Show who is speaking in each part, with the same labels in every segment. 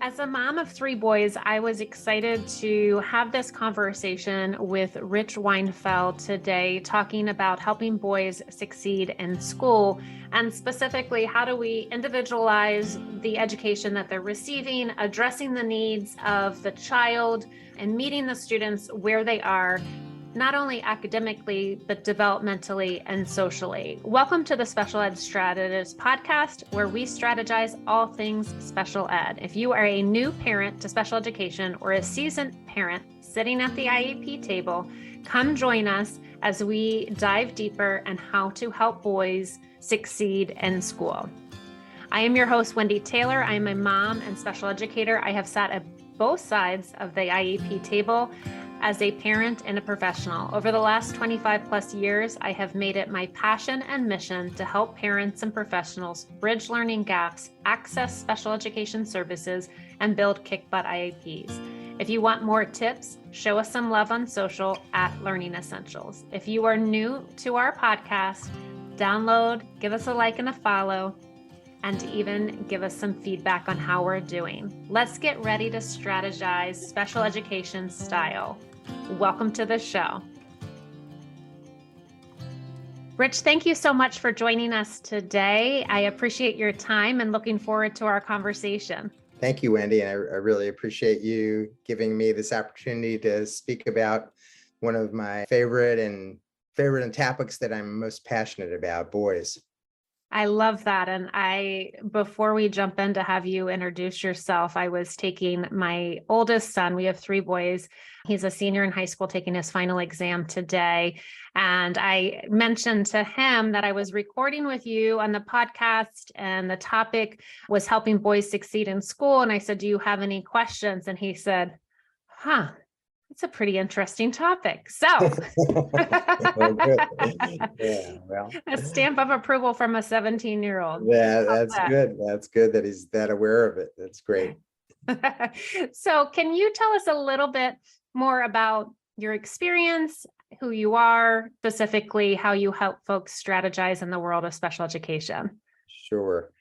Speaker 1: As a mom of three boys, I was excited to have this conversation with Rich Weinfeld today, talking about helping boys succeed in school, and specifically, how do we individualize the education that they're receiving, addressing the needs of the child, and meeting the students where they are, not only academically, but developmentally and socially. Welcome to the Special Ed Strategist podcast, where we strategize all things special ed. If you are a new parent to special education or a seasoned parent sitting at the IEP table, come join us as we dive deeper on how to help boys succeed in school. I am your host, Wendy Taylor. I am a mom and special educator. I have sat at both sides of the IEP table as a parent and a professional. Over the last 25 plus years, I have made it my passion and mission to help parents and professionals bridge learning gaps, access special education services, and build kick-butt IEPs. If you want more tips, show us some love on social at Learning Essentials. If you are new to our podcast, download, give us a like and a follow, and even give us some feedback on how we're doing. Let's get ready to strategize special education style. Welcome to the show. Rich, thank you so much for joining us today. I appreciate your time and looking forward to our conversation.
Speaker 2: Thank you, Wendy. And I really appreciate you giving me this opportunity to speak about one of my favorite topics that I'm most passionate about, boys.
Speaker 1: I love that. And before we jump in to have you introduce yourself, I was taking my oldest son. We have three boys. He's a senior in high school taking his final exam today. And I mentioned to him that I was recording with you on the podcast and the topic was helping boys succeed in school. And I said, do you have any questions? And he said, it's a pretty interesting topic. So
Speaker 2: Yeah, well,
Speaker 1: a stamp of approval from a 17-year-old.
Speaker 2: Yeah, that's good. That's good that he's that aware of it. That's great.
Speaker 1: So can you tell us a little bit more about your experience, who you are, specifically how you help folks strategize in the world of special education?
Speaker 2: Sure.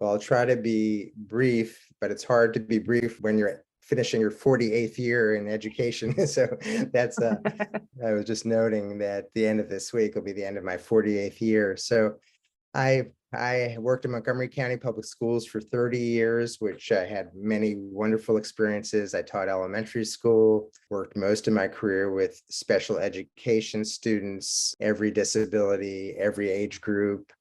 Speaker 2: Well, I'll try to be brief, but it's hard to be brief when you're finishing your 48th year in education. So that's, I was just noting that the end of this week will be the end of my 48th year. So I worked in Montgomery County Public Schools for 30 years, which I had many wonderful experiences. I taught elementary school, worked most of my career with special education students, every disability, every age group.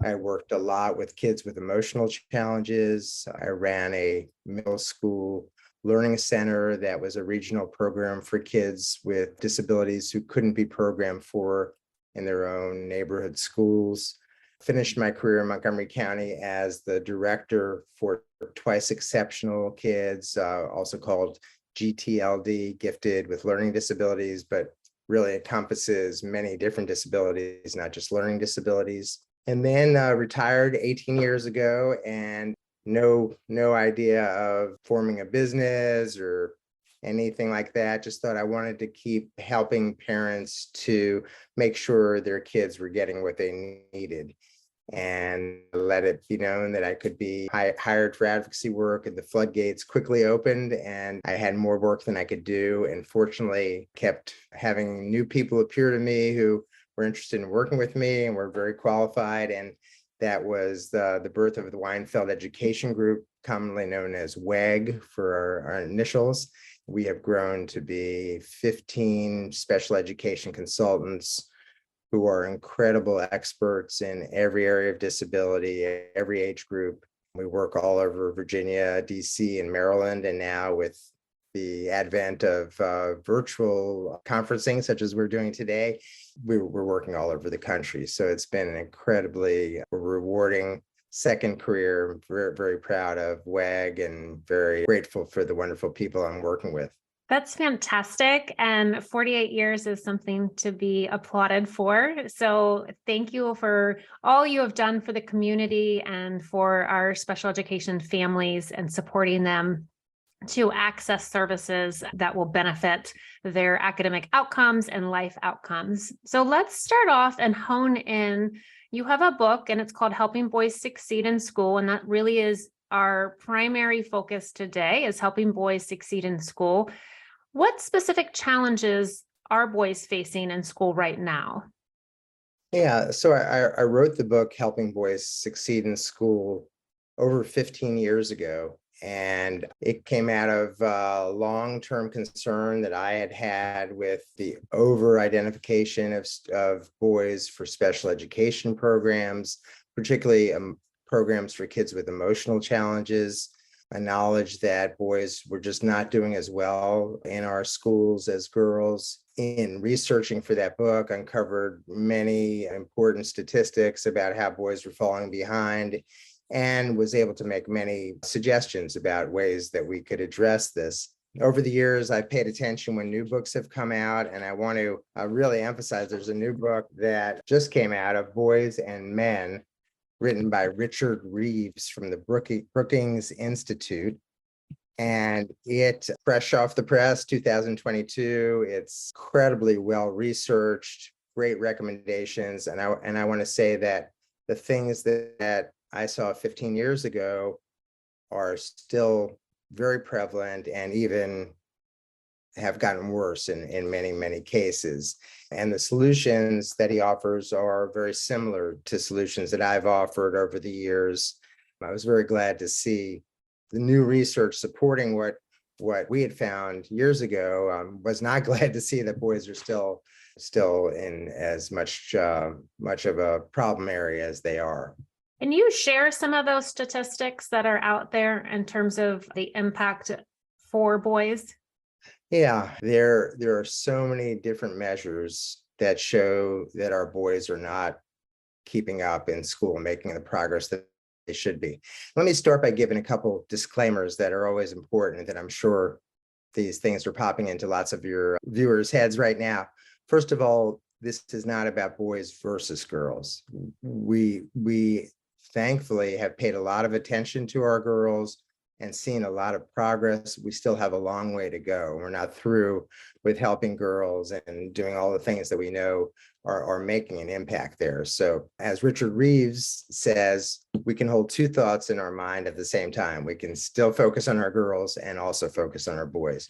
Speaker 2: I worked a lot with kids with emotional challenges. I ran a middle school learning center that was a regional program for kids with disabilities who couldn't be programmed for in their own neighborhood schools. Finished my career in Montgomery County as the director for Twice Exceptional Kids, also called GTLD, Gifted with Learning Disabilities, but really encompasses many different disabilities, not just learning disabilities. And then retired 18 years ago, and no idea of forming a business or anything like that. Just thought I wanted to keep helping parents to make sure their kids were getting what they needed, and let it be known that I could be hired for advocacy work, and the floodgates quickly opened and I had more work than I could do, and fortunately kept having new people appear to me who were interested in working with me and were very qualified. And that was the birth of the Weinfeld Education Group, commonly known as WEG for our initials. We have grown to be 15 special education consultants who are incredible experts in every area of disability, every age group. We work all over Virginia, DC, and Maryland, and now with the advent of virtual conferencing, such as we're doing today, we're working all over the country. So it's been an incredibly rewarding second career. I'm very, very proud of WEG and very grateful for the wonderful people I'm working with.
Speaker 1: That's fantastic. And 48 years is something to be applauded for. So thank you for all you have done for the community and for our special education families and supporting them to access services that will benefit their academic outcomes and life outcomes. So let's start off and hone in. You have a book and it's called Helping Boys Succeed in School. And that really is our primary focus today is helping boys succeed in school. What specific challenges are boys facing in school right now?
Speaker 2: Yeah, so I wrote the book Helping Boys Succeed in School over 15 years ago. And it came out of long-term concern that I had had with the over-identification of boys for special education programs, particularly programs for kids with emotional challenges, a knowledge that boys were just not doing as well in our schools as girls. In researching for that book, uncovered many important statistics about how boys were falling behind, and was able to make many suggestions about ways that we could address this. Over the years, I've paid attention when new books have come out, and I want to really emphasize there's a new book that just came out of Boys and Men, written by Richard Reeves from the Brookings Institute. And it, fresh off the press, 2022, it's incredibly well researched, great recommendations. And I want to say that the things that I saw 15 years ago are still very prevalent and even have gotten worse in many cases. And the solutions that he offers are very similar to solutions that I've offered over the years. I was very glad to see the new research supporting what we had found years ago. Was not glad to see that boys are still in as much of a problem area as they are.
Speaker 1: Can you share some of those statistics that are out there in terms of the impact for boys?
Speaker 2: Yeah, there are so many different measures that show that our boys are not keeping up in school and making the progress that they should be. Let me start by giving a couple disclaimers that are always important, that I'm sure these things are popping into lots of your viewers' heads right now. First of all, this is not about boys versus girls. We thankfully have paid a lot of attention to our girls and seen a lot of progress. We still have a long way to go. We're not through with helping girls and doing all the things that we know are making an impact there. So as Richard Reeves says, we can hold two thoughts in our mind at the same time. We can still focus on our girls and also focus on our boys.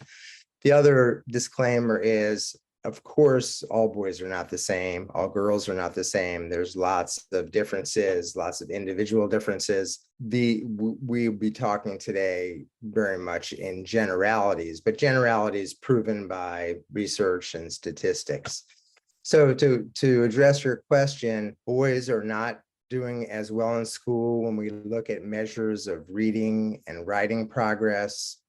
Speaker 2: The other disclaimer is, of course, all boys are not the same. All girls are not the same. There's lots of differences, lots of individual differences. We'll be talking today very much in generalities, but generalities proven by research and statistics. So to address your question, boys are not doing as well in school when we look at measures of reading and writing progress.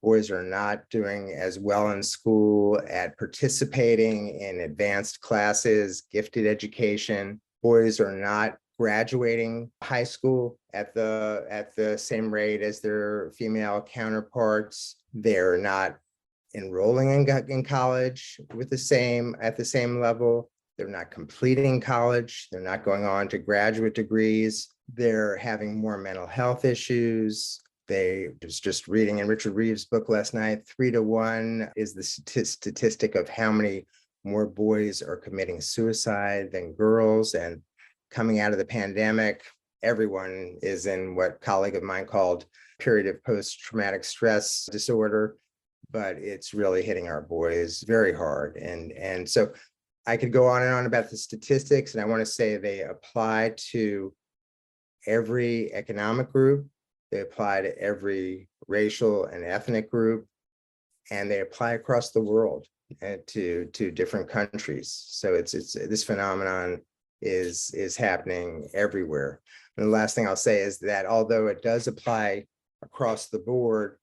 Speaker 2: Boys are not doing as well in school at participating in advanced classes, gifted education. Boys are not graduating high school at the same rate as their female counterparts. They're not enrolling in college at the same level. They're not completing college. They're not going on to graduate degrees. They're having more mental health issues. They was just reading in Richard Reeves' book last night, 3-to-1 is the statistic of how many more boys are committing suicide than girls. And coming out of the pandemic, everyone is in what a colleague of mine called period of post-traumatic stress disorder, but it's really hitting our boys very hard. And so I could go on and on about the statistics, and I want to say they apply to every economic group. They apply to every racial and ethnic group, and they apply across the world and to different countries. So it's this phenomenon is happening everywhere. And the last thing I'll say is that although it does apply across the board,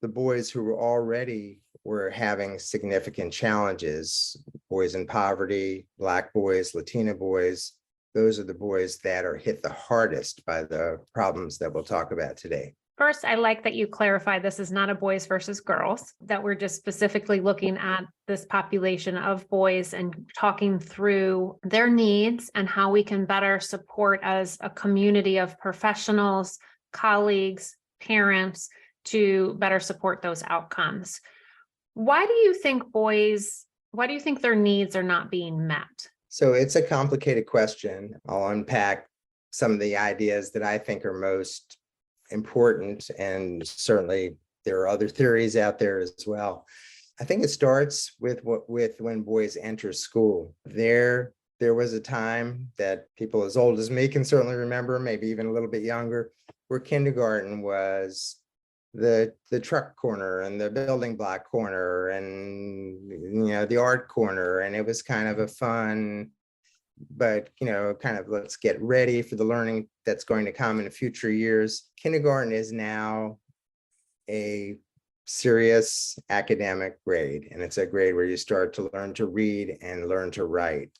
Speaker 2: the boys who already were having significant challenges, boys in poverty, Black boys, Latina boys, those are the boys that are hit the hardest by the problems that we'll talk about today.
Speaker 1: First, I like that you clarify this is not a boys versus girls, that we're just specifically looking at this population of boys and talking through their needs and how we can better support as a community of professionals, colleagues, parents to better support those outcomes. Why do you think their needs are not being met?
Speaker 2: So it's a complicated question. I'll unpack some of the ideas that I think are most important, and certainly there are other theories out there as well. I think it starts with when boys enter school. There was a time that people as old as me can certainly remember, maybe even a little bit younger, where kindergarten was the truck corner and the building block corner and the art corner, and it was kind of a fun, but kind of let's get ready for the learning that's going to come in future years. Kindergarten is now a serious academic grade, and it's a grade where you start to learn to read and learn to write.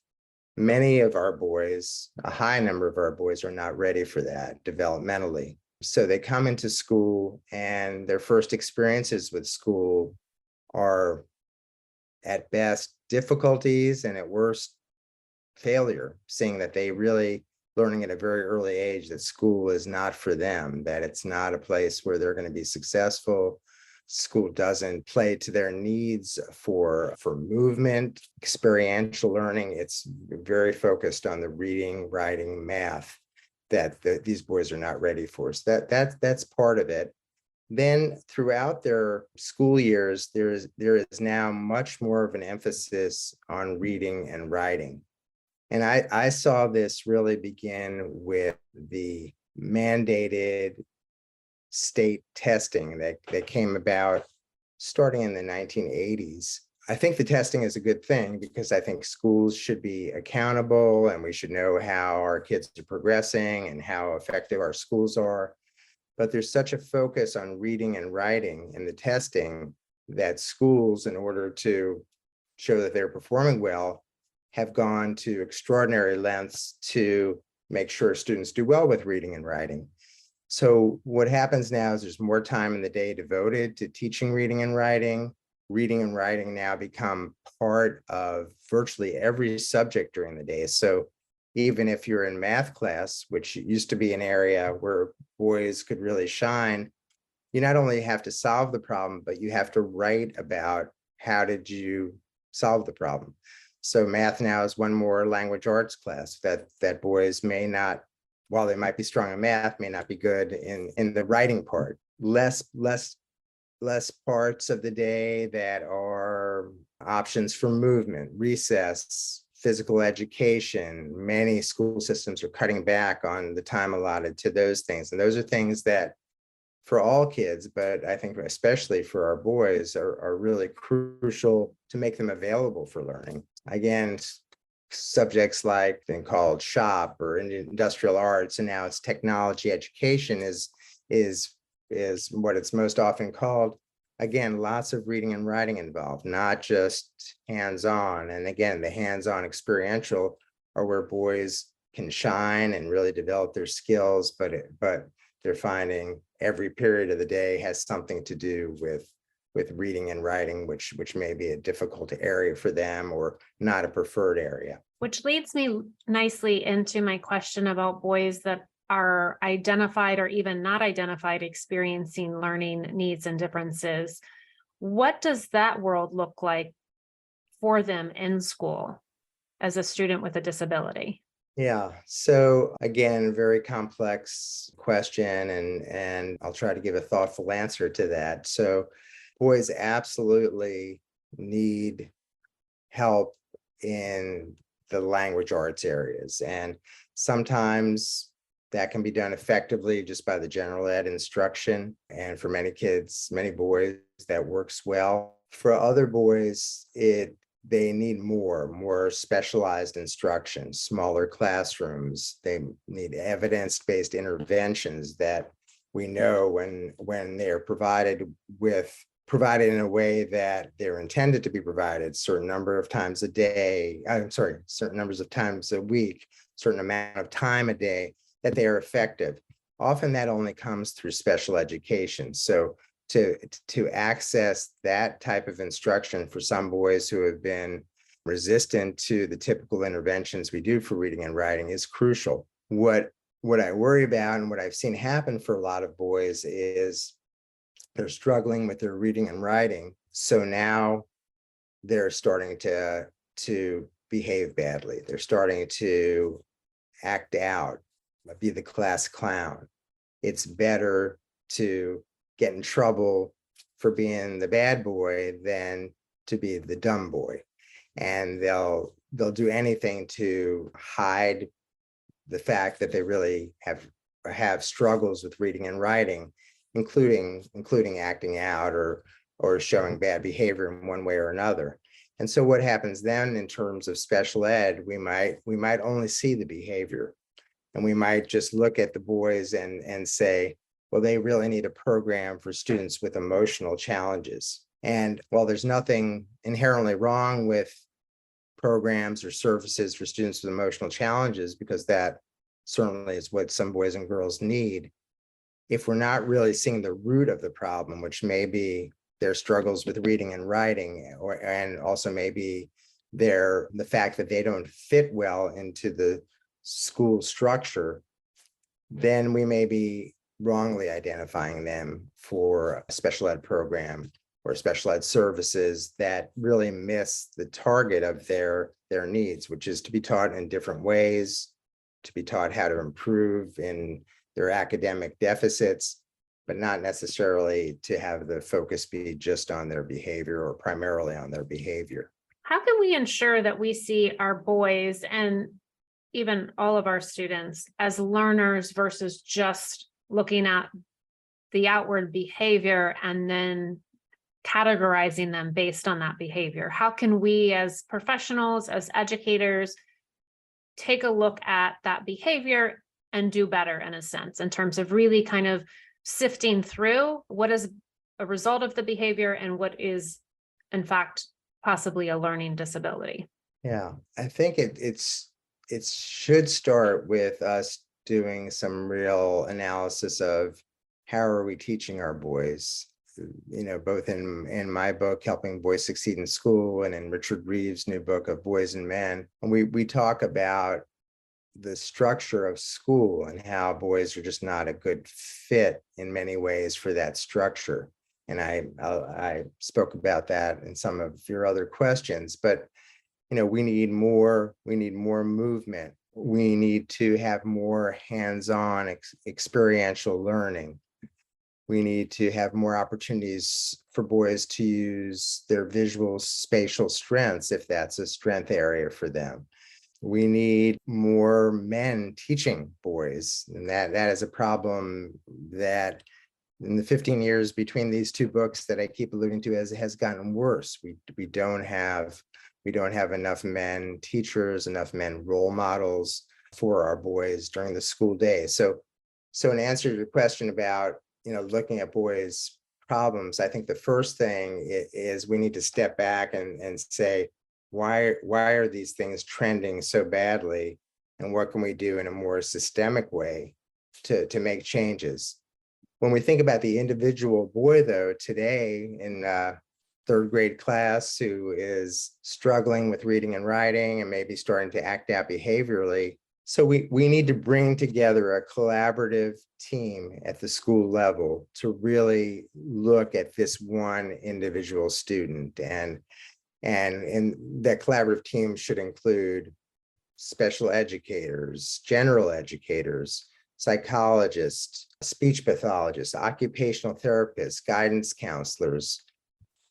Speaker 2: Many of our boys, a high number of our boys, are not ready for that developmentally. So they come into school, and their first experiences with school are at best difficulties and at worst failure, seeing that they really learning at a very early age that school is not for them, that it's not a place where they're going to be successful. School doesn't play to their needs for movement, experiential learning. It's very focused on the reading, writing, math that these boys are not ready for. So that's part of it. Then throughout their school years, there is now much more of an emphasis on reading and writing. And I saw this really begin with the mandated state testing that came about starting in the 1980s. I think the testing is a good thing because I think schools should be accountable, and we should know how our kids are progressing and how effective our schools are. But there's such a focus on reading and writing in the testing that schools, in order to show that they're performing well, have gone to extraordinary lengths to make sure students do well with reading and writing. So what happens now is there's more time in the day devoted to teaching reading and writing. Reading and writing now become part of virtually every subject during the day. So even if you're in math class, which used to be an area where boys could really shine, you not only have to solve the problem, but you have to write about how did you solve the problem. So math now is one more language arts class that boys may not, while they might be strong in math, may not be good in the writing part. Less parts of the day that are options for movement, recess, physical education. Many school systems are cutting back on the time allotted to those things. And those are things that for all kids, but I think especially for our boys, are really crucial to make them available for learning. Again, subjects like been called shop or industrial arts, and now it's technology education is what it's most often called. Again, lots of reading and writing involved, not just hands-on. And again, the hands-on experiential are where boys can shine and really develop their skills, but they're finding every period of the day has something to do with reading and writing, which may be a difficult area for them or not a preferred area.
Speaker 1: Which leads me nicely into my question about boys that are identified or even not identified experiencing learning needs and differences. What does that world look like for them in school as a student with a disability?
Speaker 2: Yeah. So again, a very complex question, and I'll try to give a thoughtful answer to that. So boys absolutely need help in the language arts areas. And sometimes that can be done effectively just by the general ed instruction. And for many kids, many boys, that works well. For other boys, they need more specialized instruction, smaller classrooms. They need evidence-based interventions that we know when they're provided in a way that they're intended to be provided, certain number of times a day, certain numbers of times a week, certain amount of time a day, that they are effective. Often that only comes through special education. So to access that type of instruction for some boys who have been resistant to the typical interventions we do for reading and writing is crucial. What I worry about and what I've seen happen for a lot of boys is they're struggling with their reading and writing. So now they're starting to behave badly. They're starting to act out, be the class clown. It's better to get in trouble for being the bad boy than to be the dumb boy. And they'll do anything to hide the fact that they really have struggles with reading and writing, including acting out or showing bad behavior in one way or another. And so what happens then in terms of special ed, we might only see the behavior, and we might just look at the boys and say, well, they really need a program for students with emotional challenges. And while there's nothing inherently wrong with programs or services for students with emotional challenges, because that certainly is what some boys and girls need, if we're not really seeing the root of the problem, which may be their struggles with reading and writing, and also maybe the fact that they don't fit well into the school structure, then we may be wrongly identifying them for a special ed program or special ed services that really miss the target of their needs, which is to be taught in different ways, to be taught how to improve in their academic deficits, but not necessarily to have the focus be just on their behavior or primarily on their behavior.
Speaker 1: How can we ensure that we see our boys and even all of our students as learners versus just looking at the outward behavior and then categorizing them based on that behavior? How can we as professionals, as educators, take a look at that behavior and do better in a sense, in terms of really kind of sifting through what is a result of the behavior and what is in fact possibly a learning disability?
Speaker 2: Yeah, I think it should start with us doing some real analysis of how are we teaching our boys, both in my book, Helping Boys Succeed in School, and in Richard Reeves' new book of Boys and Men. And we talk about the structure of school and how boys are just not a good fit in many ways for that structure. And I spoke about that in some of your other questions, but we need more movement. We need to have more hands-on experiential learning. We need to have more opportunities for boys to use their visual spatial strengths if that's a strength area for them. We need more men teaching boys, and that is a problem that in the 15 years between these two books that I keep alluding to has gotten worse. We don't have enough men teachers, enough men role models for our boys during the school day. So in answer to your question about looking at boys' problems, I think the first thing is we need to step back and say, why are these things trending so badly, and what can we do in a more systemic way to make changes? When we think about the individual boy, though, today in third grade class who is struggling with reading and writing and maybe starting to act out behaviorally, so we need to bring together a collaborative team at the school level to really look at this one individual student, and that collaborative team should include special educators, general educators, psychologists, speech pathologists, occupational therapists, guidance counselors,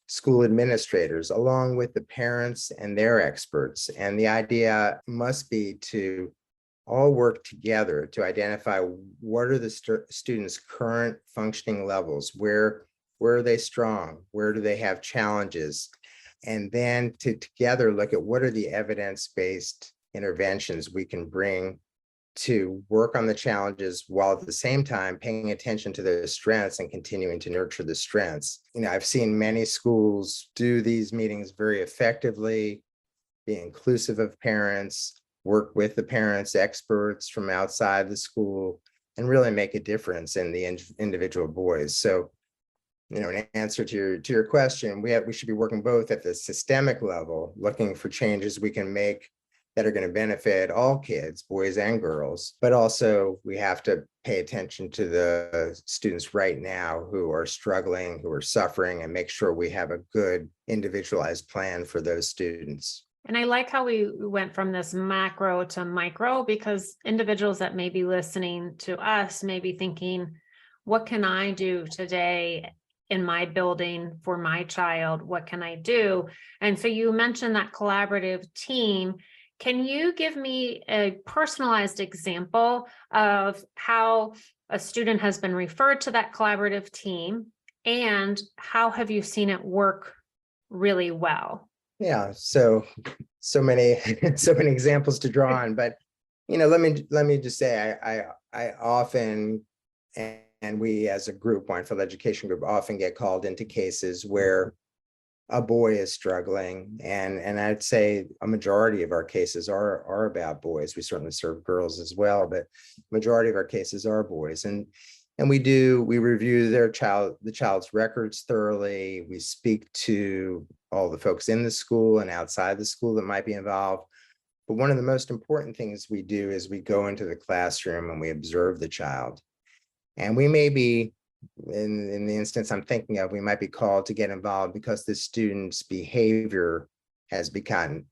Speaker 2: school administrators, along with the parents and their experts. And the idea must be to all work together to identify what are the students' current functioning levels, where are they strong, where do they have challenges, and then to together look at what are the evidence-based interventions we can bring to work on the challenges while at the same time paying attention to their strengths and continuing to nurture the strengths. I've seen many schools do these meetings very effectively, be inclusive of parents, work with the parents, experts from outside the school, and really make a difference in the individual boys. So, in answer to your question, we should be working both at the systemic level, looking for changes we can make that are going to benefit all kids, boys and girls, but also we have to pay attention to the students right now who are struggling, who are suffering, and make sure we have a good individualized plan for those students.
Speaker 1: And I like how we went from this macro to micro, because individuals that may be listening to us may be thinking, what can I do today in my building for my child? What can I do? And so you mentioned that collaborative team. Can you give me a personalized example of how a student has been referred to that collaborative team, and how have you seen it work really well?
Speaker 2: Yeah, so many so many examples to draw on, but let me just say I often, and we as a group, Weinfeld Education Group, often get called into cases where a boy is struggling, and I'd say a majority of our cases are about boys. We certainly serve girls as well, but majority of our cases are boys, and we review the child's records thoroughly. We speak to all the folks in the school and outside the school that might be involved. But one of the most important things we do is we go into the classroom and we observe the child. And we may be, in the instance I'm thinking of, we might be called to get involved because the student's behavior has become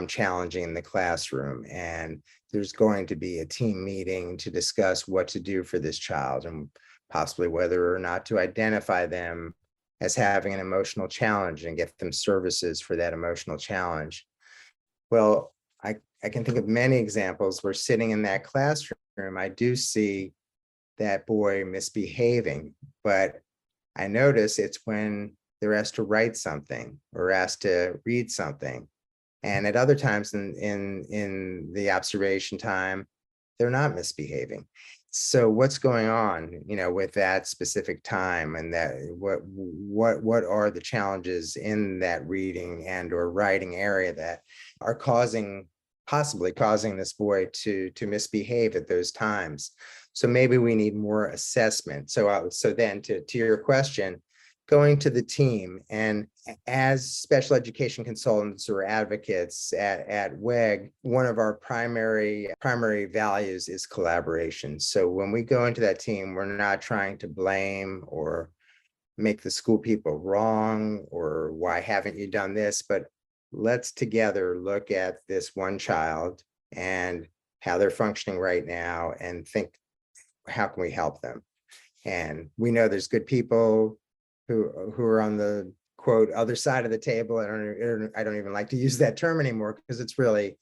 Speaker 2: challenging in the classroom. And there's going to be a team meeting to discuss what to do for this child, and possibly whether or not to identify them as having an emotional challenge and get them services for that emotional challenge. Well, I can think of many examples where, sitting in that classroom, I do see that boy misbehaving, but I notice it's when they're asked to write something or asked to read something. And at other times in the observation time, they're not misbehaving. So what's going on, with that specific time, and that what are the challenges in that reading and or writing area that are possibly causing this boy to misbehave at those times? So maybe we need more assessment. So then to your question, going to the team, and as special education consultants or advocates at WEG, one of our primary values is collaboration. So when we go into that team, we're not trying to blame or make the school people wrong, or why haven't you done this, but let's together look at this one child and how they're functioning right now and think, how can we help them? And we know there's good people who are on the quote other side of the table. I don't even like to use that term anymore, because it's really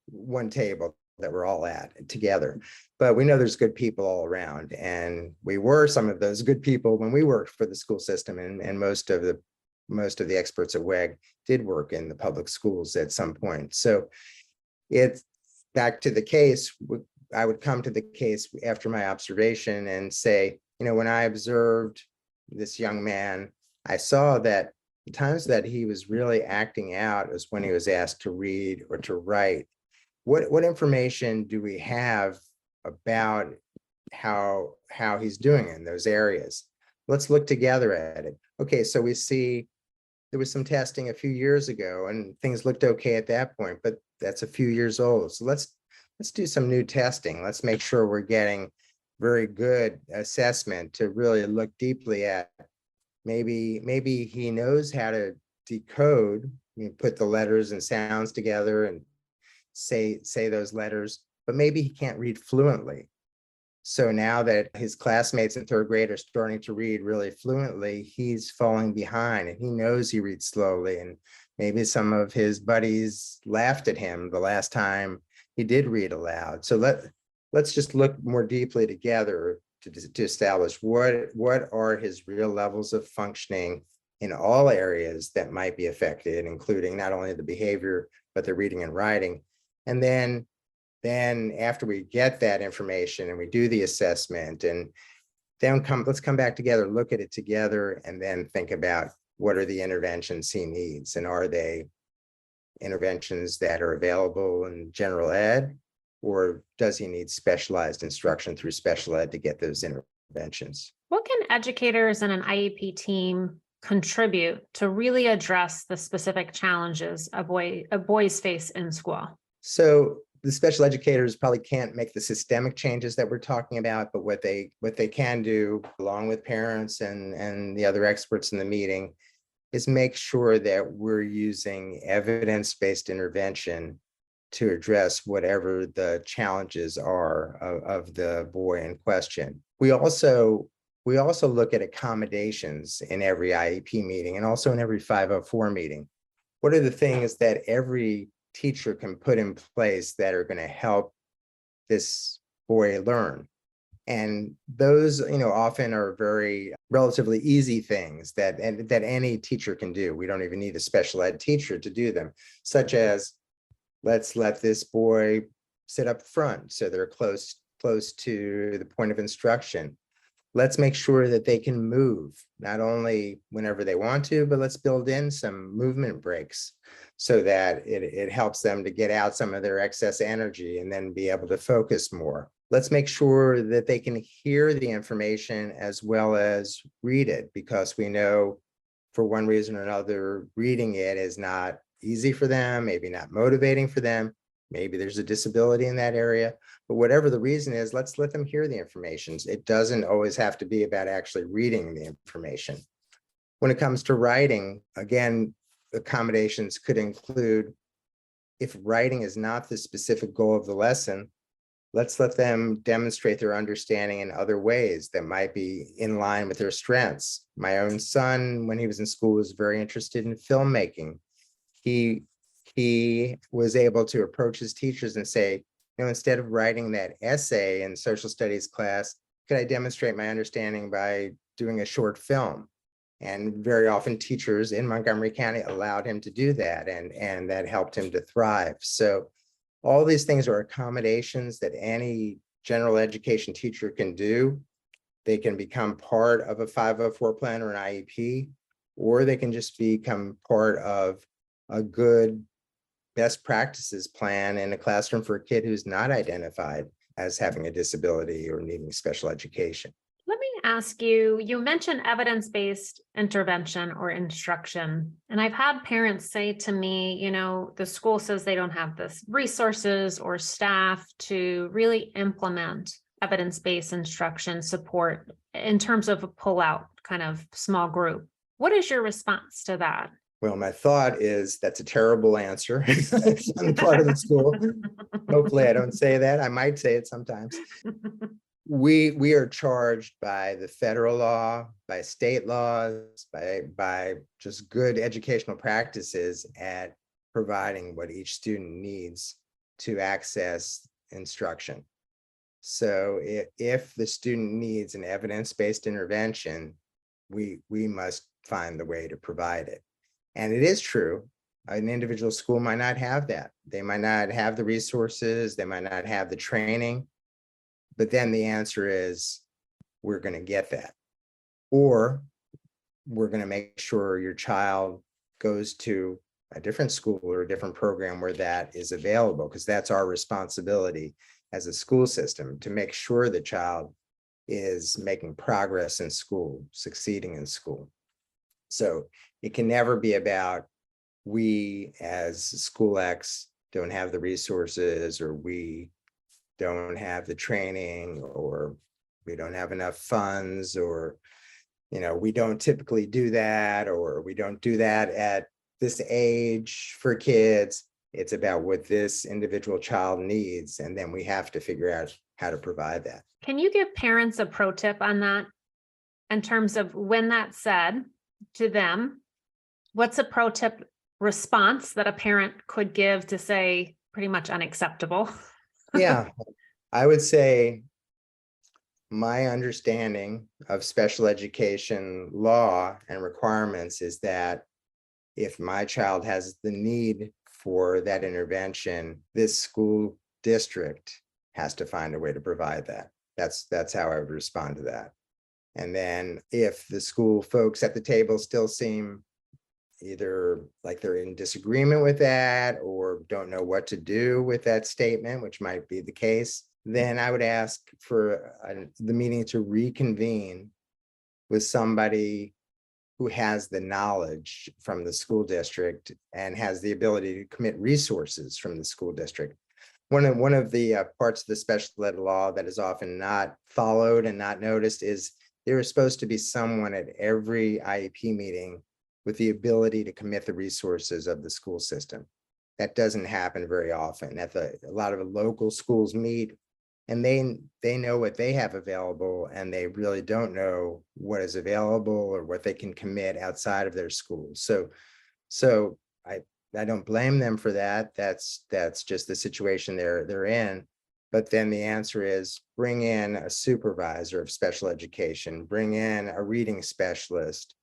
Speaker 2: one table that we're all at together. But we know there's good people all around, and we were some of those good people when we worked for the school system, and most of the experts at WEG did work in the public schools at some point. So it's back to the case. I would come to the case after my observation and say, when I observed this young man, I saw that the times that he was really acting out is when he was asked to read or to write. What information do we have about how he's doing in those areas? Let's look together at it. Okay, so we see there was some testing a few years ago and things looked okay at that point, but that's a few years old. So let's do some new testing. Let's make sure we're getting very good assessment to really look deeply at. Maybe he knows how to decode, put the letters and sounds together and say those letters, but maybe he can't read fluently. So now that his classmates in third grade are starting to read really fluently, he's falling behind, and he knows he reads slowly. And maybe some of his buddies laughed at him the last time he did read aloud. So let's just look more deeply together to establish what are his real levels of functioning in all areas that might be affected, including not only the behavior, but the reading and writing. And then after we get that information and we do the assessment, and then let's come back together, look at it together, and then think about what are the interventions he needs, and are they interventions that are available in general ed, or does he need specialized instruction through special ed to get those interventions?
Speaker 1: What can educators and an IEP team contribute to really address the specific challenges a boys face in school?
Speaker 2: So the special educators probably can't make the systemic changes that we're talking about, but what they can do, along with parents and the other experts in the meeting, is make sure that we're using evidence-based intervention to address whatever the challenges are of the boy in question. We also look at accommodations in every IEP meeting and also in every 504 meeting. What are the things that every teacher can put in place that are going to help this boy learn? And those, often are very relatively easy things that any teacher can do. We don't even need a special ed teacher to do them, such as, let's let this boy sit up front so they're close to the point of instruction. Let's make sure that they can move, not only whenever they want to, but let's build in some movement breaks so that it helps them to get out some of their excess energy and then be able to focus more. Let's make sure that they can hear the information as well as read it, because we know for one reason or another, reading it is not easy for them, maybe not motivating for them. Maybe there's a disability in that area, but whatever the reason is, let's let them hear the information. It doesn't always have to be about actually reading the information. When it comes to writing, again, accommodations could include, if writing is not the specific goal of the lesson, let's let them demonstrate their understanding in other ways that might be in line with their strengths. My own son, when he was in school, was very interested in filmmaking. He was able to approach his teachers and say, instead of writing that essay in social studies class, could I demonstrate my understanding by doing a short film? And very often teachers in Montgomery County allowed him to do that, and that helped him to thrive. So all these things are accommodations that any general education teacher can do. They can become part of a 504 plan or an IEP, or they can just become part of a good best practices plan in a classroom for a kid who's not identified as having a disability or needing special education.
Speaker 1: Let me ask you, you mentioned evidence-based intervention or instruction, and I've had parents say to me, the school says they don't have the resources or staff to really implement evidence-based instruction support in terms of a pull-out kind of small group. What is your response to that?
Speaker 2: Well, my thought is that's a terrible answer on the part of the school. Hopefully I don't say that. I might say it sometimes. We are charged by the federal law, by state laws, by just good educational practices at providing what each student needs to access instruction. So if the student needs an evidence-based intervention, we must find the way to provide it. And it is true, an individual school might not have that. They might not have the resources, they might not have the training, but then the answer is, we're going to get that. Or we're going to make sure your child goes to a different school or a different program where that is available, because that's our responsibility as a school system, to make sure the child is making progress in school, succeeding in school. So it can never be about, we as School X don't have the resources, or we don't have the training, or we don't have enough funds, or we don't typically do that, or we don't do that at this age for kids. It's about what this individual child needs, and then we have to figure out how to provide that.
Speaker 1: Can you give parents a pro tip on that, in terms of when that's said to them? What's a pro tip response that a parent could give to say pretty much unacceptable?
Speaker 2: Yeah, I would say my understanding of special education law and requirements is that if my child has the need for that intervention, this school district has to find a way to provide that. That's how I would respond to that. And then if the school folks at the table still seem either like they're in disagreement with that or don't know what to do with that statement, which might be the case, then I would ask for the meeting to reconvene with somebody who has the knowledge from the school district and has the ability to commit resources from the school district. One of the parts of the special ed law that is often not followed and not noticed is there is supposed to be someone at every IEP meeting with the ability to commit the resources of the school system. that doesn't happen very often. A lot of the local schools meet, and they know what they have available, and they really don't know what is available or what they can commit outside of their schools. So I don't blame them for that. That's just the situation they're in. But then the answer is bring in a supervisor of special education, bring in a reading specialist,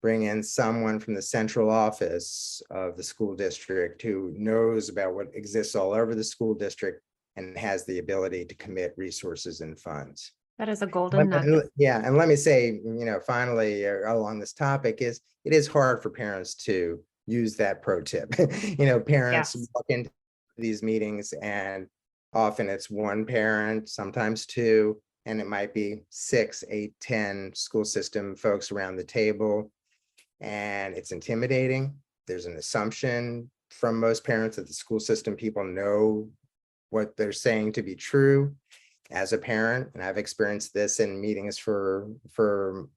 Speaker 2: bring in someone from the central office of the school district who knows about what exists all over the school district and has the ability to commit resources and funds.
Speaker 1: That is a golden nugget.
Speaker 2: Yeah, and let me say, finally, along this topic, it is hard for parents to use that pro tip. Parents
Speaker 1: Yes.
Speaker 2: walk into these meetings, and often it's one parent, sometimes two, and it might be 6, 8, 10 school system folks around the table, and it's intimidating. There's an assumption from most parents that the school system people know what they're saying to be true. As a parent, and I've experienced this in meetings for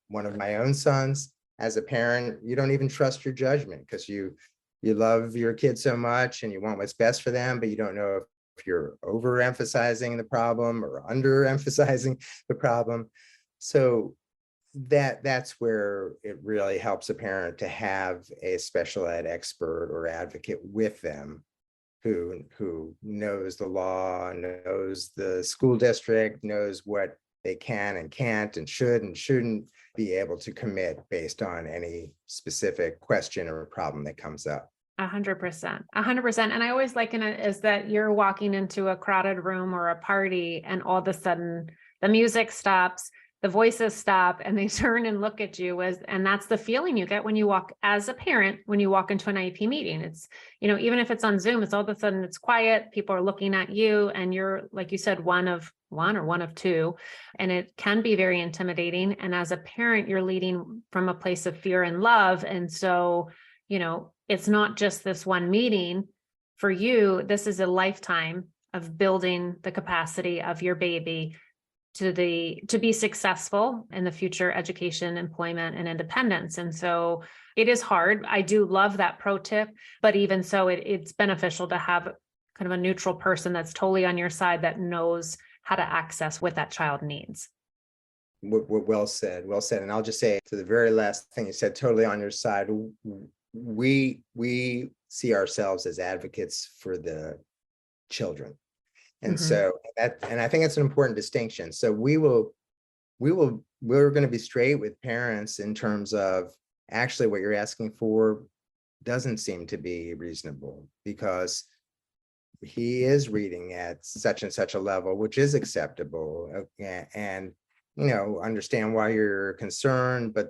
Speaker 2: one of my own sons, as a parent, you don't even trust your judgment because you love your kid so much and you want what's best for them, but you don't know if you're overemphasizing the problem or underemphasizing the problem. So that's where it really helps a parent to have a special ed expert or advocate with them who knows the law, knows the school district, knows what they can and can't and should and shouldn't be able to commit based on any specific question or problem that comes up.
Speaker 1: 100%, 100%. And I always liken it is that you're walking into a crowded room or a party, and all of a sudden the music stops, the voices stop, and they turn and look at you and that's the feeling you get when you walk as a parent, when you walk into an IEP meeting. It's, even if it's on Zoom, it's all of a sudden it's quiet, people are looking at you, and you're, like you said, one of two, and it can be very intimidating. And as a parent, you're leading from a place of fear and love. And so, it's not just this one meeting for you. This is a lifetime of building the capacity of your baby to be successful in the future education, employment, and independence. And so it is hard. I do love that pro tip, but even so, it's beneficial to have kind of a neutral person that's totally on your side that knows how to access what that child needs.
Speaker 2: Well said. And I'll just say to the very last thing you said, totally on your side. We see ourselves as advocates for the children. And so I think it's an important distinction. So we're going to be straight with parents in terms of actually what you're asking for doesn't seem to be reasonable because he is reading at such and such a level, which is acceptable, and understand why you're concerned, but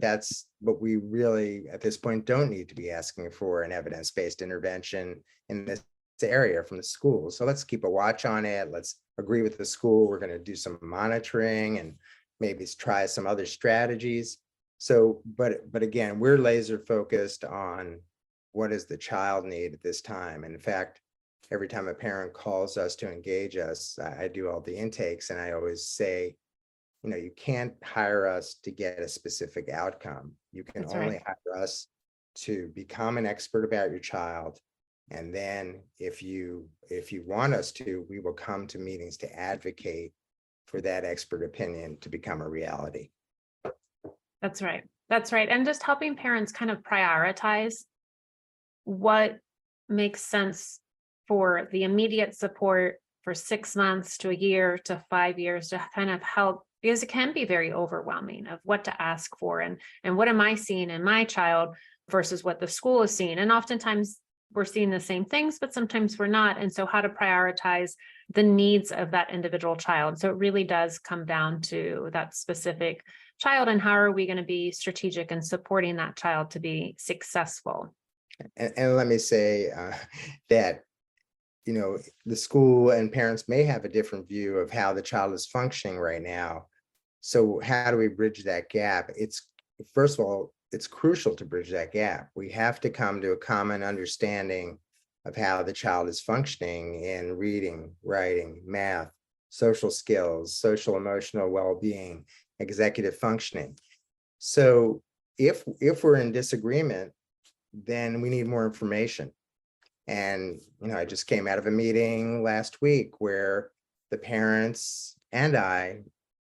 Speaker 2: we really at this point don't need to be asking for an evidence-based intervention in this area from the school. So let's keep a watch on it. Let's agree with the school. We're going to do some monitoring and maybe try some other strategies. So, but again, we're laser focused on what does the child need at this time. And in fact, every time a parent calls us to engage us, I do all the intakes, and I always say, you can't hire us to get a specific outcome. You can only hire us to become an expert about your child. And then if you want us to, we will come to meetings to advocate for that expert opinion to become a reality.
Speaker 1: That's right. And just helping parents kind of prioritize what makes sense for the immediate support for 6 months to a year to 5 years to kind of help, because it can be very overwhelming of what to ask for and what am I seeing in my child versus what the school is seeing. And oftentimes we're seeing the same things, but sometimes we're not. And so how to prioritize the needs of that individual child. So it really does come down to that specific child and how are we going to be strategic in supporting that child to be successful.
Speaker 2: And let me say that, the school and parents may have a different view of how the child is functioning right now. So how do we bridge that gap? First of all, it's crucial to bridge that gap. We have to come to a common understanding of how the child is functioning in reading, writing, math, social skills, social emotional well-being, executive functioning. So if we're in disagreement, then we need more information. And, I just came out of a meeting last week where the parents and I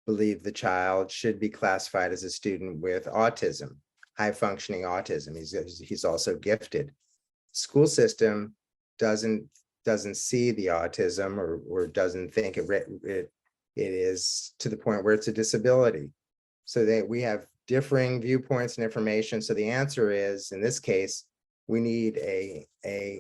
Speaker 2: believe the child should be classified as a student with autism, high functioning autism. He's also gifted. School system doesn't see the autism, or doesn't think it is to the point where it's a disability. So that we have differing viewpoints and information. So the answer is, in this case, we need a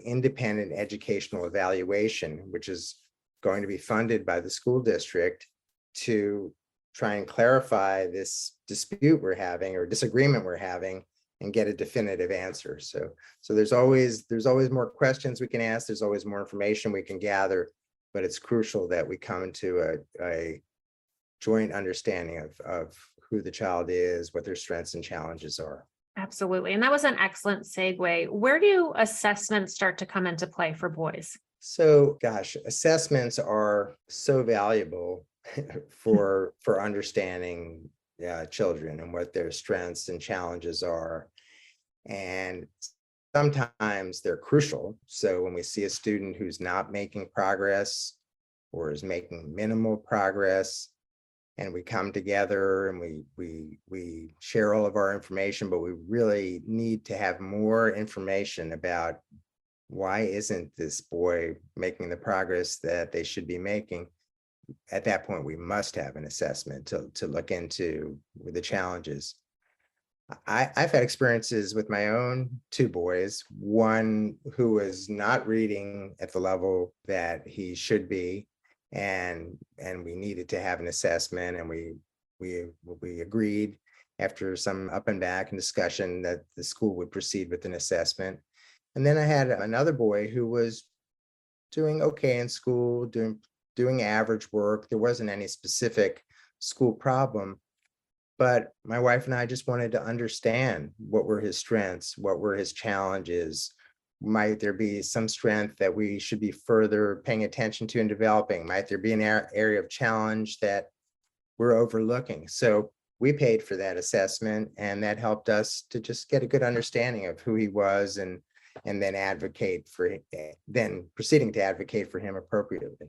Speaker 2: independent educational evaluation, which is going to be funded by the school district, to try and clarify this dispute we're having or disagreement we're having and get a definitive answer. So there's always more questions we can ask. There's always more information we can gather, but it's crucial that we come to a joint understanding of who the child is, what their strengths and challenges are.
Speaker 1: Absolutely. And that was an excellent segue. Where do assessments start to come into play for boys?
Speaker 2: So, gosh, assessments are so valuable for understanding children and what their strengths and challenges are. And sometimes they're crucial. So when we see a student who's not making progress or is making minimal progress, and we come together and we share all of our information, but we really need to have more information about why isn't this boy making the progress that they should be making. At that point, we must have an assessment to look into the challenges. I've had experiences with my own two boys, one who is not reading at the level that he should be, and we needed to have an assessment, and we agreed after some up and back and discussion that the school would proceed with an assessment. And then I had another boy who was doing okay in school, doing average work. There wasn't any specific school problem, but my wife and I just wanted to understand what were his strengths, what were his challenges. Might there be some strength that we should be further paying attention to and developing? Might there be an area of challenge that we're overlooking? So we paid for that assessment, and that helped us to just get a good understanding of who he was, and then proceeding to advocate for him appropriately.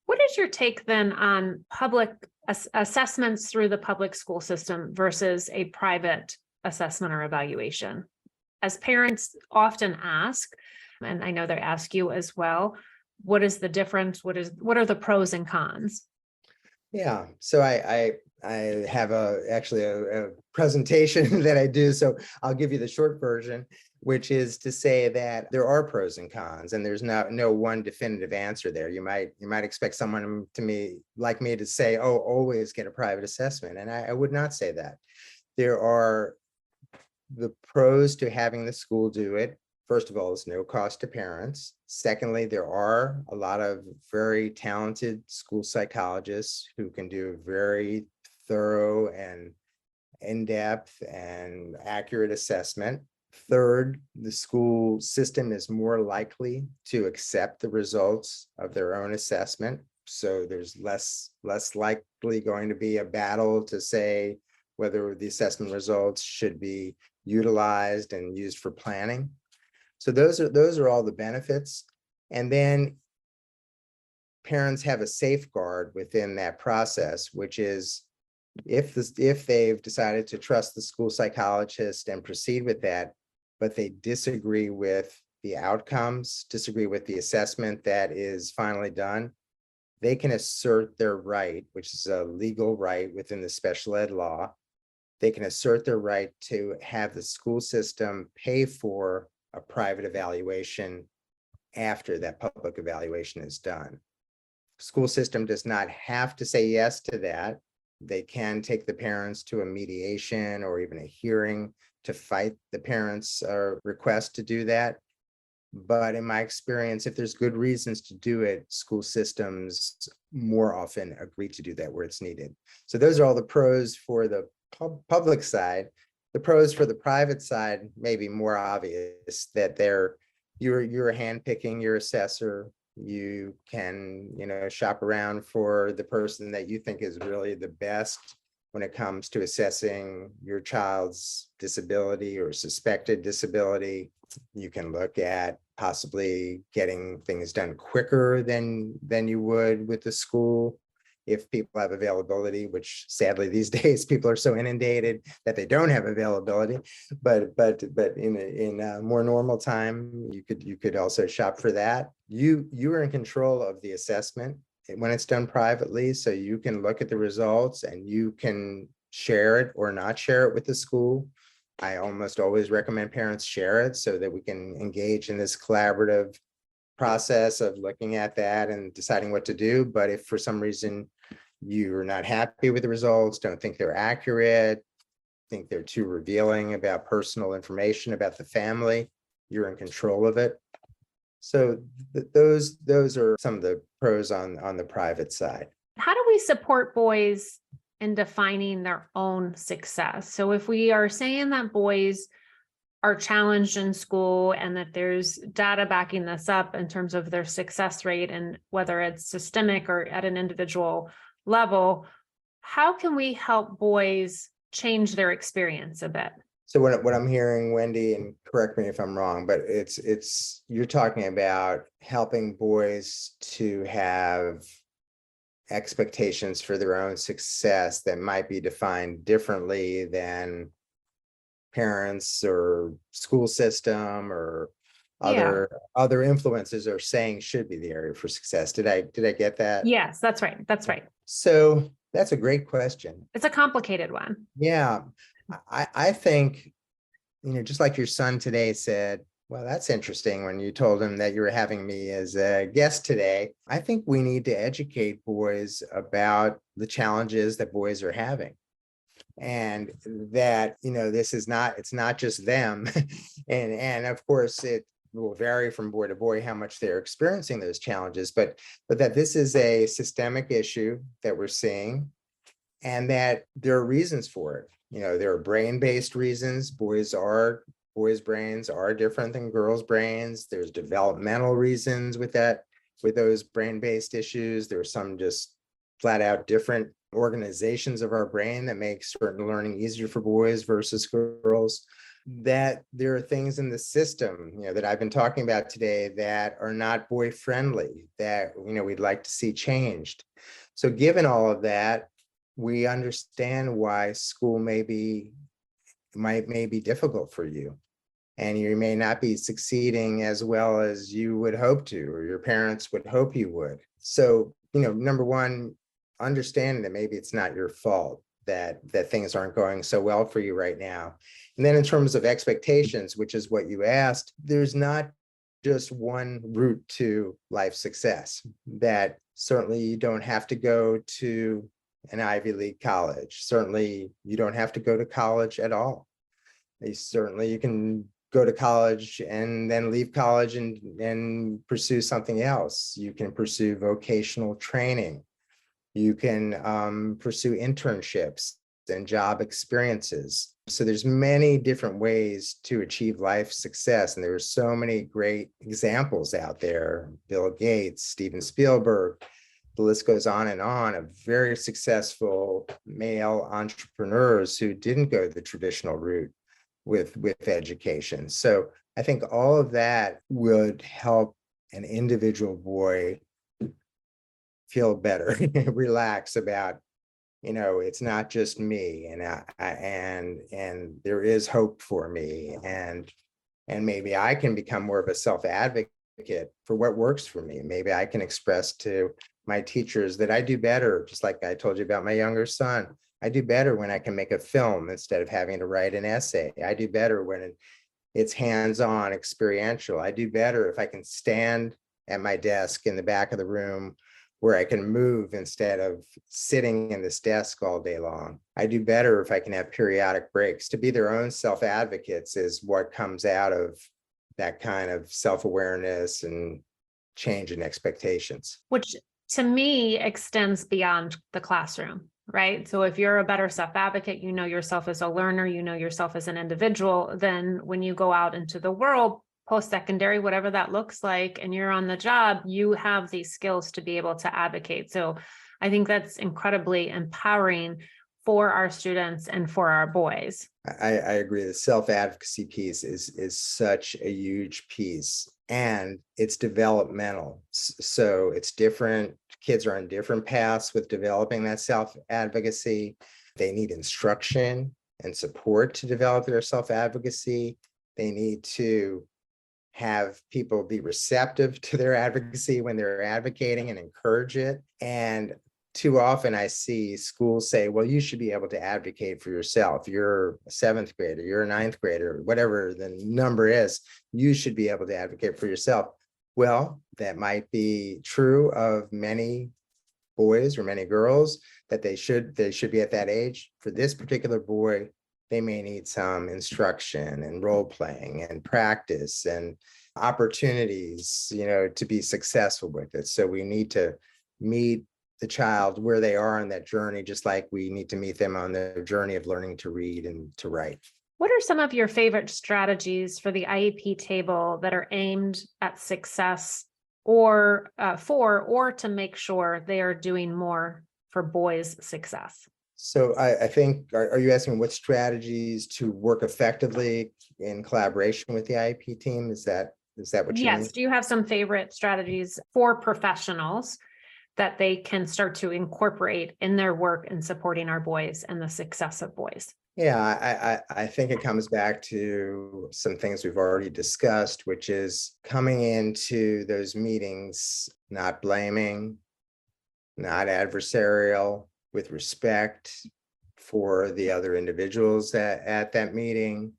Speaker 1: What is your take then on public assessments through the public school system versus a private assessment or evaluation? As parents often ask, and I know they ask you as well, what is the difference? What are the pros and cons?
Speaker 2: Yeah, so I have actually a presentation that I do, so I'll give you the short version, which is to say that there are pros and cons, and there's no one definitive answer there. You might expect someone like me to say, oh, always get a private assessment, and I would not say that. There are the pros to having the school do it. First of all, it's no cost to parents. Secondly, there are a lot of very talented school psychologists who can do a very thorough and in-depth and accurate assessment. Third, the school system is more likely to accept the results of their own assessment. So there's less likely going to be a battle to say whether the assessment results should be utilized and used for planning. So those are all the benefits. And then parents have a safeguard within that process, which is if they've decided to trust the school psychologist and proceed with that, but they disagree with the outcomes, disagree with the assessment that is finally done, they can assert their right, which is a legal right within the special ed law. They can assert their right to have the school system pay for a private evaluation after that public evaluation is done. School system does not have to say yes to that. They can take the parents to a mediation or even a hearing to fight the parents' request to do that. But in my experience, if there's good reasons to do it, school systems more often agree to do that where it's needed. So those are all the pros for the public side. The pros for the private side may be more obvious, that you're handpicking your assessor. You can, shop around for the person that you think is really the best when it comes to assessing your child's disability or suspected disability. You can look at possibly getting things done quicker than you would with the school if people have availability, which sadly these days people are so inundated that they don't have availability. But in a more normal time, you could also shop for that. You are in control of the assessment when it's done privately, so you can look at the results and you can share it or not share it with the school. I almost always recommend parents share it so that we can engage in this collaborative process of looking at that and deciding what to do. But if for some reason you're not happy with the results, don't think they're accurate, think they're too revealing about personal information about the family, you're in control of it. So those are some of the pros on the private side.
Speaker 1: How do we support boys in defining their own success? So if we are saying that boys are challenged in school and that there's data backing this up in terms of their success rate, and whether it's systemic or at an individual level, how can we help boys change their experience a bit?
Speaker 2: So what I'm hearing, Wendy, and correct me if I'm wrong, but it's you're talking about helping boys to have expectations for their own success that might be defined differently than parents or school system or other influences are saying should be the area for success. Did I get that?
Speaker 1: Yes, that's right. That's right.
Speaker 2: So that's a great question.
Speaker 1: It's a complicated one.
Speaker 2: Yeah. I think, just like your son today said, well, that's interesting when you told him that you were having me as a guest today. I think we need to educate boys about the challenges that boys are having. And that, it's not just them. and of course, it will vary from boy to boy how much they're experiencing those challenges, but that this is a systemic issue that we're seeing, and that there are reasons for it. There are brain-based reasons. Boys' brains are different than girls' brains. There's developmental reasons with those brain-based issues. There are some just flat out different organizations of our brain that make certain learning easier for boys versus girls. That there are things in the system, that I've been talking about today that are not boy friendly, that, we'd like to see changed. So given all of that, we understand why school may be difficult for you, and you may not be succeeding as well as you would hope to, or your parents would hope you would. So, number one, understanding that maybe it's not your fault that things aren't going so well for you right now. And then in terms of expectations, which is what you asked, there's not just one route to life success. That certainly you don't have to go to an Ivy League college. Certainly you don't have to go to college at all. Certainly you can go to college and then leave college and pursue something else. You can pursue vocational training. You can pursue internships and job experiences. So there's many different ways to achieve life success. And there are so many great examples out there. Bill Gates, Steven Spielberg, the list goes on of very successful male entrepreneurs who didn't go the traditional route with education. So I think all of that would help an individual boy feel better, relax about, it's not just me, and there is hope for me, and maybe I can become more of a self-advocate for what works for me. Maybe I can express to my teachers that I do better, just like I told you about my younger son. I do better when I can make a film instead of having to write an essay. I do better when it's hands-on, experiential. I do better if I can stand at my desk in the back of the room where I can move instead of sitting in this desk all day long. I do better if I can have periodic breaks. To be their own self-advocates is what comes out of that kind of self-awareness and change in expectations.
Speaker 1: Which to me extends beyond the classroom, right? So if you're a better self-advocate, you know yourself as a learner, you know yourself as an individual, then when you go out into the world, post-secondary, whatever that looks like, and you're on the job, you have these skills to be able to advocate. So I think that's incredibly empowering for our students and for our boys.
Speaker 2: I agree. The self-advocacy piece is such a huge piece, and it's developmental. So it's different. Kids are on different paths with developing that self-advocacy. They need instruction and support to develop their self-advocacy. They need to have people be receptive to their advocacy when they're advocating and encourage it. And too often I see schools say, well, you should be able to advocate for yourself. You're a seventh grader, you're a ninth grader, whatever the number is, you should be able to advocate for yourself. Well, that might be true of many boys or many girls, that they should be at that age. For this particular boy, they may need some instruction and role playing and practice and opportunities, to be successful with it. So we need to meet the child where they are on that journey, just like we need to meet them on their journey of learning to read and to write.
Speaker 1: What are some of your favorite strategies for the IEP table that are aimed at success or to make sure they are doing more for boys' success?
Speaker 2: So I think, are you asking what strategies to work effectively in collaboration with the IEP team? Is that what you mean?
Speaker 1: Yes. Do you have some favorite strategies for professionals that they can start to incorporate in their work in supporting our boys and the success of boys?
Speaker 2: Yeah, I think it comes back to some things we've already discussed, which is coming into those meetings, not blaming, not adversarial, with respect for the other individuals at that meeting,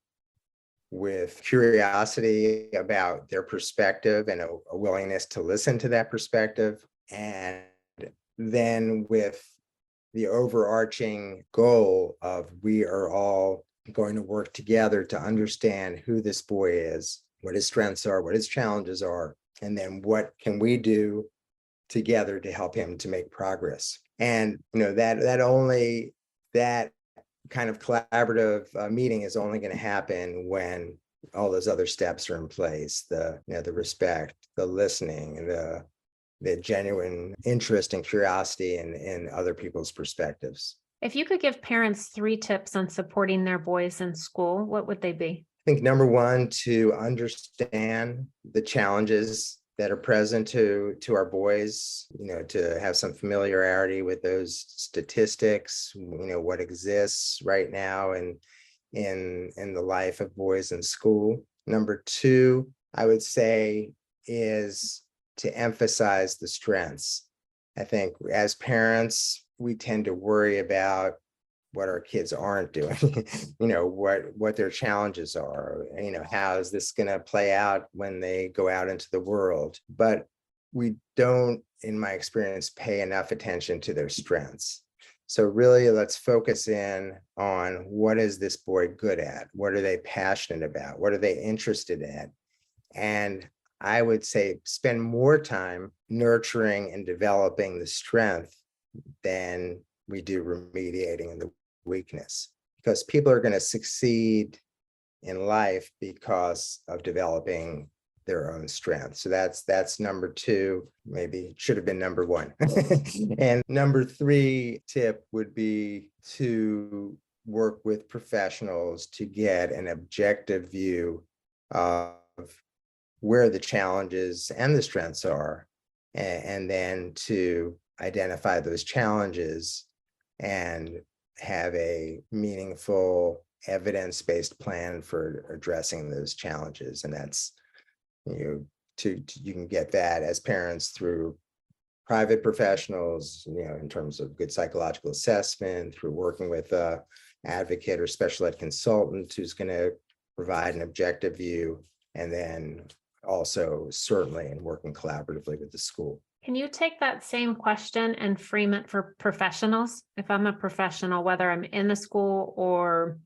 Speaker 2: with curiosity about their perspective and a willingness to listen to that perspective, and then with the overarching goal of we are all going to work together to understand who this boy is, what his strengths are, what his challenges are, and then what can we do together to help him to make progress. And that kind of collaborative meeting is only going to happen when all those other steps are in place: the respect, the listening, the genuine interest and curiosity in other people's perspectives.
Speaker 1: If you could give parents 3 tips on supporting their boys in school, what would they be?
Speaker 2: I think number one, to understand the challenges that are present to our boys, to have some familiarity with those statistics, what exists right now and in the life of boys in school. Number two, I would say, is to emphasize the strengths. I think as parents, we tend to worry about what our kids aren't doing, what their challenges are, how is this going to play out when they go out into the world? But we don't, in my experience, pay enough attention to their strengths. So really, let's focus in on what is this boy good at? What are they passionate about? What are they interested in? And I would say spend more time nurturing and developing the strength than we do remediating in the weakness, because people are going to succeed in life because of developing their own strength. So that's number two, maybe should have been number one. And number three tip would be to work with professionals to get an objective view of where the challenges and the strengths are, and then to identify those challenges and have a meaningful evidence-based plan for addressing those challenges. And that's, you can get that as parents through private professionals, in terms of good psychological assessment, through working with a advocate or special ed consultant who's going to provide an objective view, and then also certainly in working collaboratively with the school.
Speaker 1: Can you take that same question and frame it for professionals? If I'm a professional, whether I'm in the school or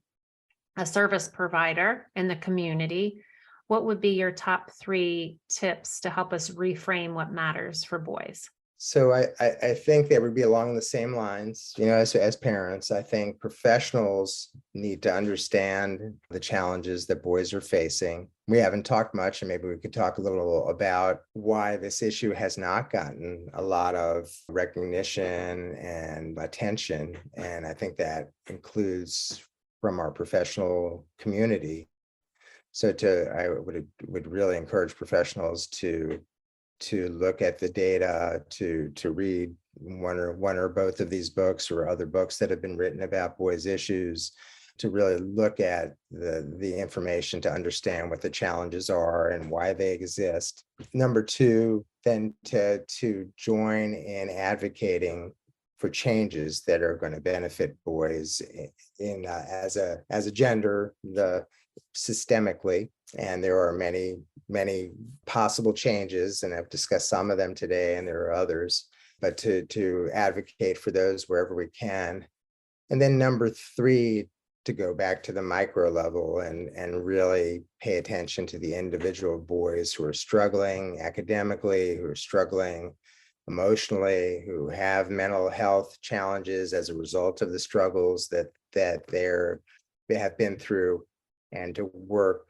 Speaker 1: a service provider in the community, what would be your top 3 tips to help us reframe what matters for boys?
Speaker 2: So I think that would be along the same lines, as parents. I think professionals need to understand the challenges that boys are facing. We haven't talked much, and maybe we could talk a little about why this issue has not gotten a lot of recognition and attention. And I think that includes from our professional community. So I would really encourage professionals to look at the data, to read one or both of these books or other books that have been written about boys' issues, to really look at the information to understand what the challenges are and why they exist. Number two, then to join in advocating for changes that are going to benefit boys in as a gender, systemically. And there are many possible changes, and I've discussed some of them today, and there are others, but to advocate for those wherever we can. And then number three, to go back to the micro level and really pay attention to the individual boys who are struggling academically, who are struggling emotionally, who have mental health challenges as a result of the struggles that they have been through, and to work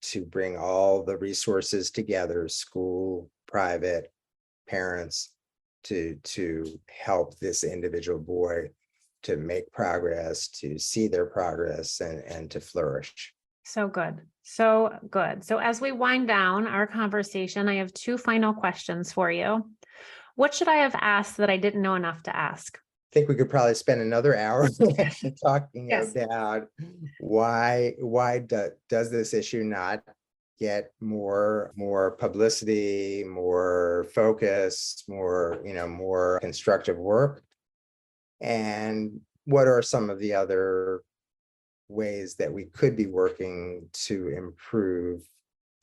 Speaker 2: to bring all the resources together, school, private, parents, to help this individual boy to make progress, to see their progress, and to flourish.
Speaker 1: So good. So good. So as we wind down our conversation, I have two final questions for you. What should I have asked that I didn't know enough to ask?
Speaker 2: I think we could probably spend another hour talking
Speaker 1: Yes.
Speaker 2: about why does this issue not get more publicity, more focus, more constructive work, and what are some of the other ways that we could be working to improve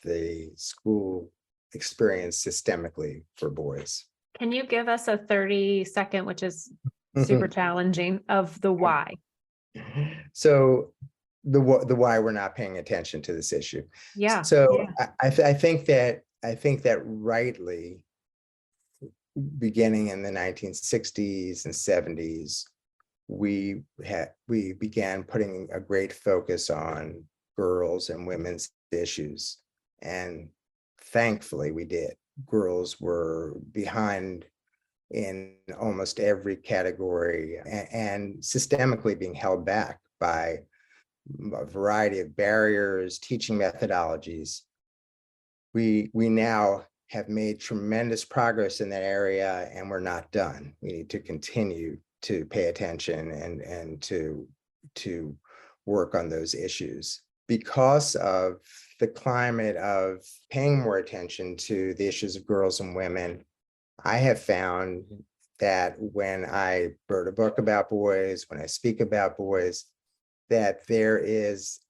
Speaker 2: the school experience systemically for boys.
Speaker 1: Can you give us a 30-second, which is super challenging, of the why?
Speaker 2: So the why we're not paying attention to this issue.
Speaker 1: Yeah.
Speaker 2: So yeah. I think that rightly, beginning in the 1960s and 70s, we began putting a great focus on girls and women's issues, and thankfully we did. Girls were behind in almost every category and systemically being held back by a variety of barriers, teaching methodologies. We now have made tremendous progress in that area, and we're not done. We need to continue to pay attention and to work on those issues. Because of the climate of paying more attention to the issues of girls and women, I have found that when I wrote a book about boys, when I speak about boys, that there is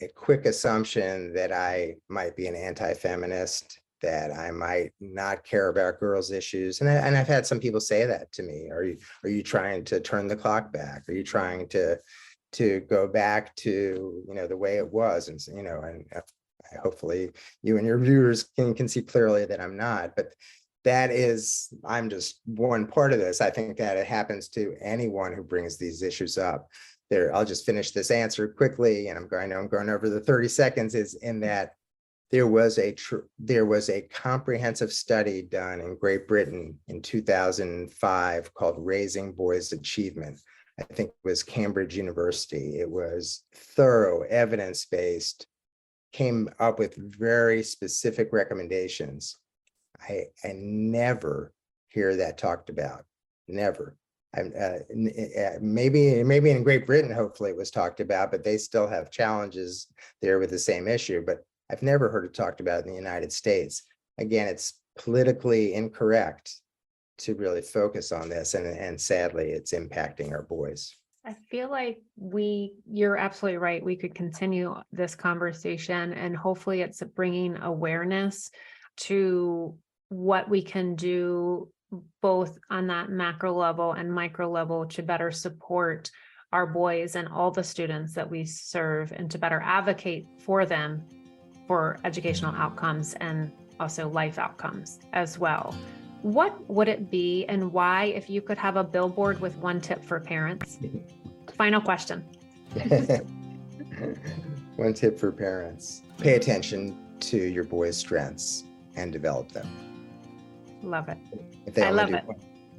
Speaker 2: a quick assumption that I might be an anti-feminist, that I might not care about girls' issues. And I've had some people say that to me. Are you trying to turn the clock back? Are you trying to go back to, the way it was? And, and hopefully you and your viewers can see clearly that I'm not, but I'm just one part of this. I think that it happens to anyone who brings these issues up. I'll just finish this answer quickly, and I'm going over the 30 seconds, is in that there was a comprehensive study done in Great Britain in 2005 called Raising Boys' Achievement. I think it was Cambridge University. It was thorough, evidence-based, came up with very specific recommendations. I never hear that talked about, never. Maybe in Great Britain, hopefully it was talked about, but they still have challenges there with the same issue. But I've never heard it talked about in the United States. Again, it's politically incorrect to really focus on this, and sadly, it's impacting our boys.
Speaker 1: I feel like you're absolutely right. We could continue this conversation, and hopefully it's bringing awareness to what we can do both on that macro level and micro level to better support our boys and all the students that we serve, and to better advocate for them for educational outcomes and also life outcomes as well. what would it be and why if you could have a billboard with one tip for parents? Final question.
Speaker 2: One tip for parents: pay attention to your boys' strengths and develop them.
Speaker 1: Love it.
Speaker 2: I love it.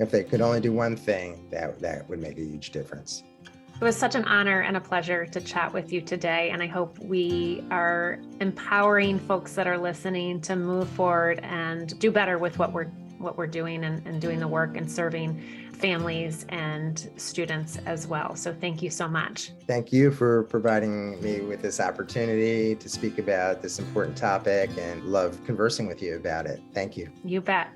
Speaker 2: If they could only do one thing, that would make a huge difference.
Speaker 1: It was such an honor and a pleasure to chat with you today. And I hope we are empowering folks that are listening to move forward and do better with what we're doing and doing the work and serving families and students as well. So thank you so much.
Speaker 2: Thank you for providing me with this opportunity to speak about this important topic, and love conversing with you about it. Thank you.
Speaker 1: You bet.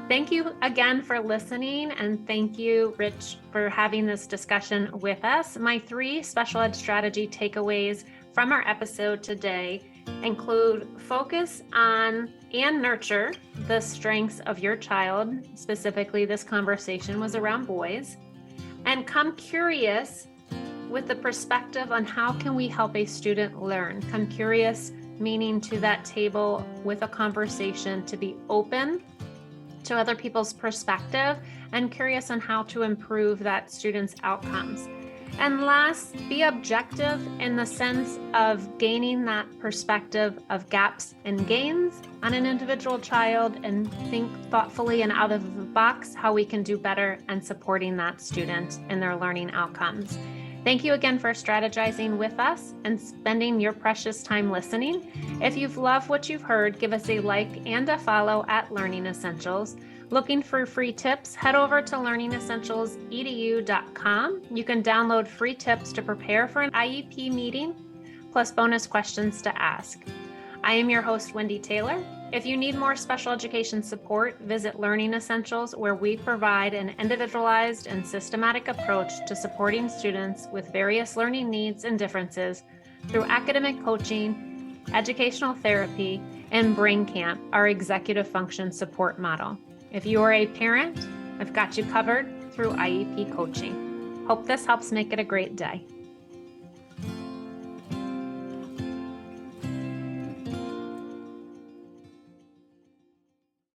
Speaker 1: Thank you again for listening, and thank you, Rich, for having this discussion with us. My 3 special ed strategy takeaways from our episode today include: focus on and nurture the strengths of your child. Specifically, this conversation was around boys. And come curious with the perspective on how can we help a student learn. Come curious, meaning to that table with a conversation to be open to other people's perspective and curious on how to improve that student's outcomes. And last, be objective in the sense of gaining that perspective of gaps and gains on an individual child, and think thoughtfully and out of the box how we can do better and supporting that student in their learning outcomes. Thank you again for strategizing with us and spending your precious time listening. If you've loved what you've heard, give us a like and a follow at Learning Essentials. Looking for free tips? Head over to learningessentialsedu.com. You can download free tips to prepare for an IEP meeting, plus bonus questions to ask. I am your host, Wendy Taylor. If you need more special education support, visit Learning Essentials, where we provide an individualized and systematic approach to supporting students with various learning needs and differences through academic coaching, educational therapy, and Brain Camp, our executive function support model. If you are a parent, I've got you covered through IEP coaching. Hope this helps make it a great day.